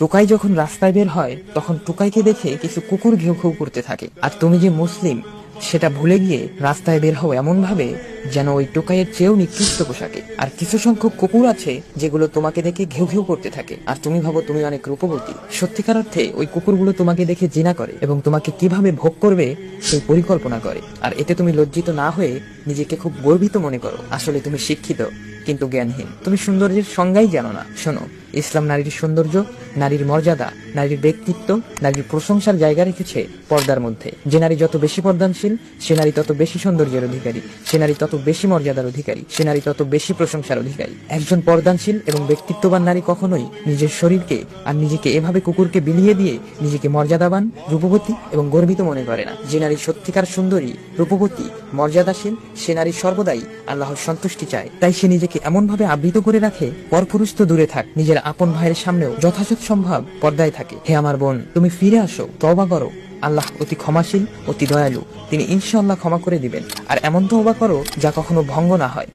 টোকাই যখন রাস্তায় বের হয় তখন টোকাইকে দেখে কিছু কুকুর ঘেউ ঘেউ করতে থাকে, আর তুমি যে মুসলিম সেটা ভুলে গিয়ে রাস্তায় বের হও এমন ভাবে যেন ওই টোকাইয়ের চেয়েও নিকৃষ্ট পোশাকে। আর কিছু সংখ্যক কুকুর আছে যেগুলো তোমাকে দেখে ঘেউ ঘেউ করতে থাকে, আর তুমি ভাবো তুমি অনেক রূপবতী। সত্যিকার অর্থে ওই কুকুরগুলো তোমাকে দেখে জিনা করে এবং তোমাকে কিভাবে ভোগ করবে সেই পরিকল্পনা করে। আর এতে তুমি লজ্জিত না হয়ে নিজেকে খুব গর্বিত মনে করো। আসলে তুমি শিক্ষিত কিন্তু জ্ঞানহীন, তুমি সৌন্দর্যের সংজ্ঞাই জানো না। শোনো, ইসলাম নারীর সৌন্দর্য, নারীর মর্যাদা, নারীর ব্যক্তিত্ব, নারীর প্রশংসার জায়গা রেখেছে পর্দার মধ্যে। যে নারী যত বেশি পর্দানশীল সে নারী তত বেশি সৌন্দর্যের অধিকারী, সে নারী তত বেশি মর্যাদার অধিকারী, সে নারী তত বেশি প্রশংসার অধিকারী। একজন পর্দানশীল এবং ব্যক্তিত্ববান নারী কখনোই নিজের শরীরকে আর নিজেকে এভাবে কুকুরকে বিলিয়ে দিয়ে নিজেকে মর্যাদাবান, রূপবতী এবং গর্বিত মনে করে না। যে নারী সত্যিকার সুন্দরী, রূপবতী, মর্যাদাশীল সে নারী সর্বদাই আল্লাহর সন্তুষ্টি চায়। তাই সে নিজেকে এমন ভাবে আবৃত করে রাখে, পরপুরুষ তো দূরে থাক, নিজের আপন ভাইয়ের সামনেও যথাযথ সম্ভব পর্দায় থাকে। হে আমার বোন, তুমি ফিরে আসো, তওবা করো। আল্লাহ অতি ক্ষমাশীল, অতি দয়ালু, তিনি ইনশাআল্লাহ ক্ষমা করে দিবেন। আর এমন তওবা করো যা কখনো ভঙ্গ না হয়।